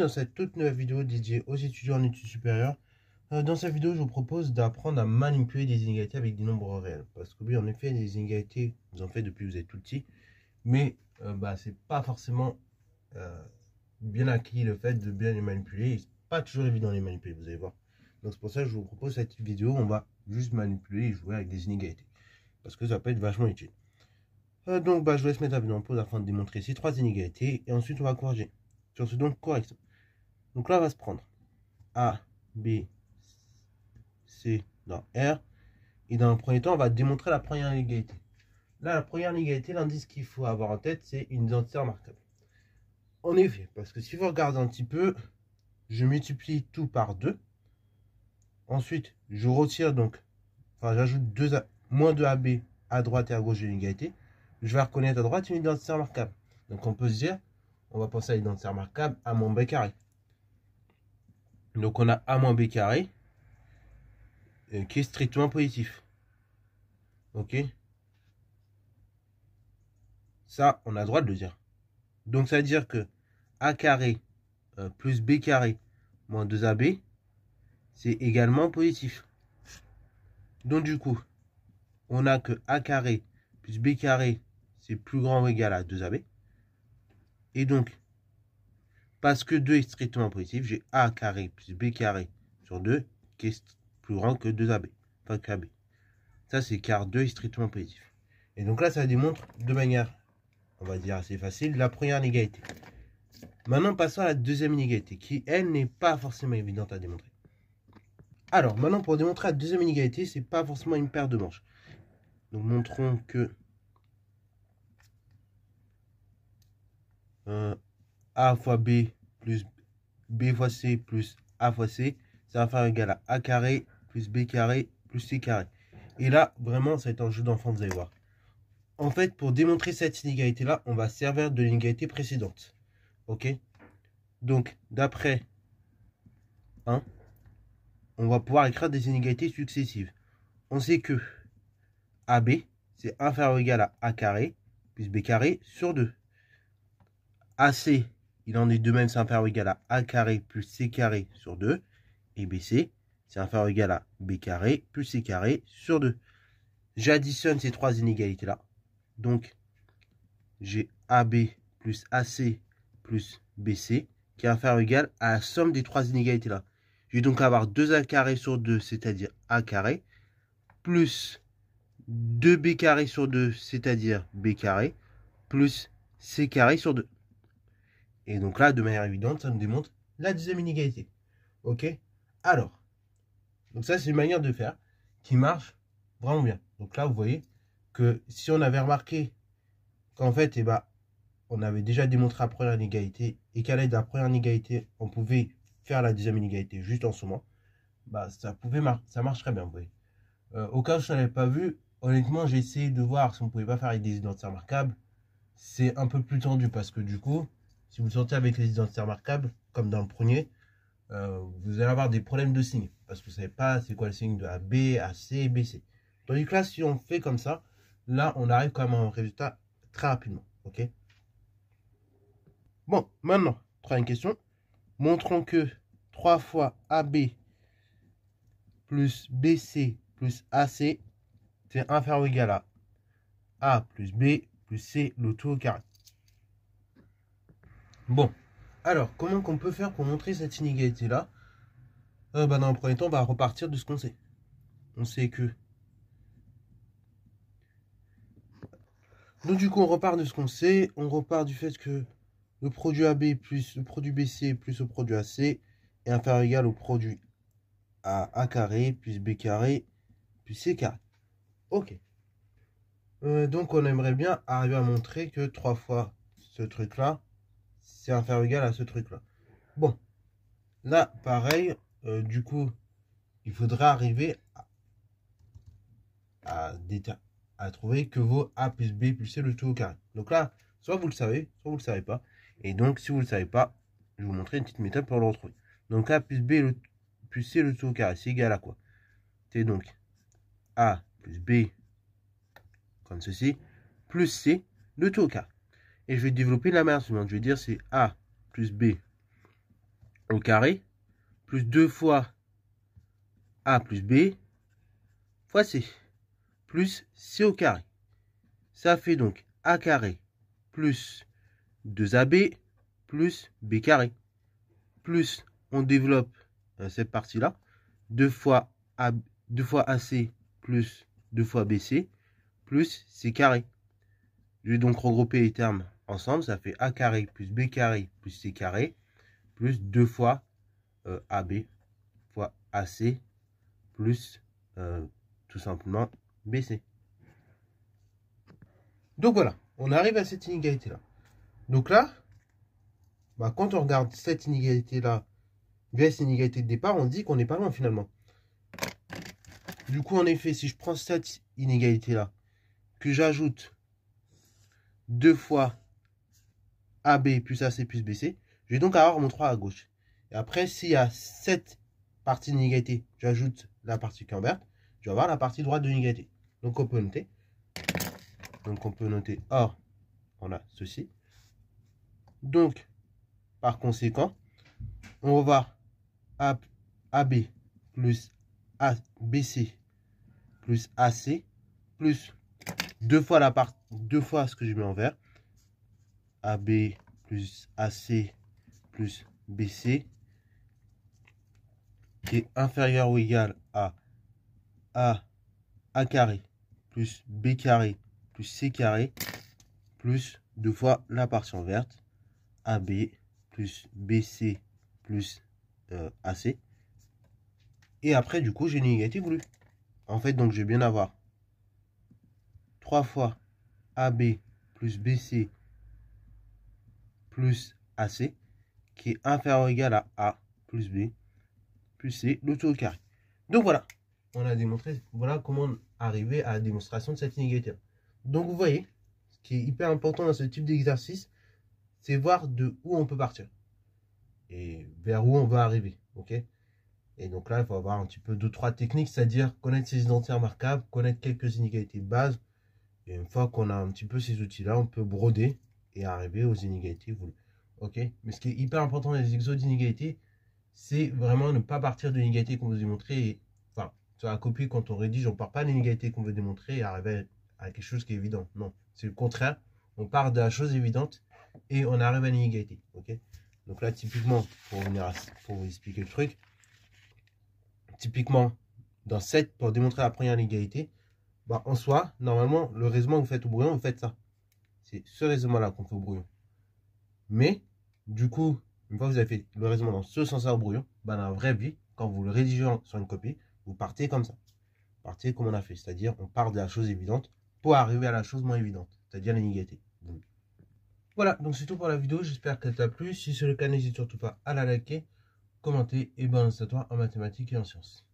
dans cette toute nouvelle vidéo dédiée aux étudiants en études supérieures. Dans cette vidéo, je vous propose d'apprendre à manipuler des inégalités avec des nombres réels. Parce que oui, en effet, les inégalités, vous en faites depuis que vous êtes tout petit. Mais c'est pas forcément bien acquis le fait de bien les manipuler. C'est pas toujours évident de les manipuler, vous allez voir. Donc c'est pour ça que je vous propose cette vidéo. On va juste manipuler et jouer avec des inégalités. Parce que ça peut être vachement utile. Je vous laisse mettre la vidéo en pause afin de démontrer ces trois inégalités. Et ensuite, on va corriger. Sur ce, donc, correction. Donc là, on va se prendre A, B, C dans R. Et dans le premier temps, on va démontrer la première inégalité. Là, la première inégalité, l'indice qu'il faut avoir en tête, c'est une identité remarquable. En effet, parce que si vous regardez un petit peu, je multiplie tout par 2. Ensuite, je retire donc, j'ajoute moins 2AB à droite et à gauche de l'inégalité. Je vais reconnaître à droite une identité remarquable. Donc on peut se dire, on va penser à l'identité remarquable A moins B carré. Donc on a A moins B carré qui est strictement positif. Ok. Ça, on a le droit de le dire. Donc ça veut dire que A carré plus B carré moins 2AB, c'est également positif. Donc du coup, on a que A carré plus B carré, c'est plus grand ou égal à 2AB. Et donc, parce que 2 est strictement positif, j'ai A carré plus B carré sur 2 qui est plus grand que 2AB. Enfin que AB. Ça, c'est car 2 est strictement positif. Et donc là, ça démontre de manière, on va dire, assez facile, la première inégalité. Maintenant, passons à la deuxième inégalité, qui, elle, n'est pas forcément évidente à démontrer. Alors, maintenant, pour démontrer la deuxième inégalité, c'est pas forcément une paire de manches. Donc, montrons que A fois B plus B fois C plus A fois C, ça va faire égal à A carré plus B carré plus C carré. Et là, vraiment, ça va être un jeu d'enfant, vous allez voir. En fait, pour démontrer cette inégalité-là, on va servir de l'inégalité précédente. Ok? Donc, d'après 1, on va pouvoir écrire des inégalités successives. On sait que AB, c'est inférieur ou égal à A carré plus B carré sur 2. AC, il en est de même, c'est inférieur ou égal à A carré plus C carré sur 2. Et BC, c'est inférieur ou égal à B carré plus C carré sur 2. J'additionne ces trois inégalités-là. Donc, j'ai AB plus AC plus BC qui est inférieur ou égal à la somme des trois inégalités-là. Je vais donc avoir 2A carré sur 2, c'est-à-dire A carré, plus 2B carré sur 2, c'est-à-dire B carré, plus C carré sur 2. Et donc là, de manière évidente, ça nous démontre la deuxième inégalité. Ok? Alors, donc ça, c'est une manière de faire qui marche vraiment bien. Donc là, vous voyez que si on avait remarqué qu'en fait, on avait déjà démontré la première inégalité et qu'à l'aide de la première inégalité, on pouvait faire la deuxième inégalité juste en sommant, ça marcherait bien, vous voyez. Au cas où je n'avais pas vu, honnêtement, j'ai essayé de voir si on ne pouvait pas faire avec des identités remarquables. C'est un peu plus tendu parce que du coup, si vous le sortez avec les identités remarquables, comme dans le premier, vous allez avoir des problèmes de signes parce que vous ne savez pas c'est quoi le signe de AB, AC, BC. Tandis que là, si on fait comme ça, là, on arrive quand même à un résultat très rapidement. Ok? Bon, maintenant, troisième question. Montrons que 3 fois AB plus BC plus AC, c'est inférieur ou égal à A plus B plus C, le tout au carré. Bon, alors, comment qu'on peut faire pour montrer cette inégalité-là? Dans le premier temps, on va repartir de ce qu'on sait. On sait que... Donc du coup, on repart de ce qu'on sait. On repart du fait que le produit AB plus le produit BC plus le produit AC est inférieur ou égal au produit A carré plus B carré plus C carré. Ok. Donc on aimerait bien arriver à montrer que 3 fois ce truc-là, c'est inférieur ou égal à ce truc-là. Bon. Là, pareil, du coup, il faudrait arriver à trouver que vaut A plus B plus C le tout au carré. Donc là, soit vous le savez, soit vous ne le savez pas. Et donc, si vous ne le savez pas, je vais vous montrer une petite méthode pour le retrouver. Donc A plus B plus C le tout au carré, c'est égal à quoi? C'est donc A plus B, comme ceci, plus C le tout au carré. Et je vais développer de la manière suivante. Je vais dire c'est A plus B au carré plus 2 fois A plus B fois C plus C au carré. Ça fait donc A carré plus 2AB plus B carré. Plus on développe cette partie-là. 2 fois AC plus 2 fois BC plus C carré. Je vais donc regrouper les termes ensemble. Ça fait A carré plus B carré plus C carré plus 2 fois AB fois AC plus tout simplement BC. Donc voilà, on arrive à cette inégalité-là. Donc là, bah, quand on regarde cette inégalité-là vs l'inégalité de départ, on dit qu'on n'est pas loin finalement. Du coup, en effet, si je prends cette inégalité-là, que j'ajoute 2 fois AB plus AC plus BC, je vais donc avoir mon 3 à gauche. Et après, s'il y a cette partie d'inégalité, j'ajoute la partie qui est en verte, je vais avoir la partie droite de l'inégalité. Donc on peut noter. Or, on a ceci. Donc, par conséquent, on va voir AB plus ABC plus AC plus 2 fois ce que je mets en vert. AB plus AC plus BC qui est inférieur ou égal à A carré plus B carré plus C carré plus 2 fois la partie en verte. AB plus BC plus AC. Et après, du coup, j'ai une inégalité voulue. En fait, donc, je vais bien avoir 3 fois AB plus BC plus AC qui est inférieur ou égal à A plus B plus C, le tout au carré. Donc voilà, on a démontré, voilà comment arriver à la démonstration de cette inégalité. Donc vous voyez, ce qui est hyper important dans ce type d'exercice, c'est voir de où on peut partir et vers où on va arriver, ok? Et donc là, il faut avoir un petit peu 2-3 techniques, c'est-à-dire connaître ses identités remarquables, connaître quelques inégalités de base. Et une fois qu'on a un petit peu ces outils-là, on peut broder et arriver aux inégalités voulues. Ok? Mais ce qui est hyper important dans les exos d'inégalités, c'est vraiment ne pas partir de l'inégalité qu'on veut démontrer. Et, enfin, sur la copie, quand on rédige, on ne part pas de l'inégalité qu'on veut démontrer et arriver à quelque chose qui est évident. Non, c'est le contraire. On part de la chose évidente et on arrive à l'inégalité. Ok? Donc là, typiquement, pour vous expliquer le truc, typiquement, pour démontrer la première inégalité, bah, en soi, normalement, le raisonnement que vous faites au brouillon, vous faites ça. C'est ce raisonnement-là qu'on fait au brouillon. Mais, du coup, une fois que vous avez fait le raisonnement dans ce sens-là au brouillon, bah, dans la vraie vie, quand vous le rédigez sur une copie, vous partez comme ça. Vous partez comme on a fait. C'est-à-dire, on part de la chose évidente pour arriver à la chose moins évidente. C'est-à-dire l'inégalité. Voilà, donc c'est tout pour la vidéo. J'espère qu'elle t'a plu. Si c'est le cas, n'hésite surtout pas à la liker, commenter et balancer toi en mathématiques et en sciences.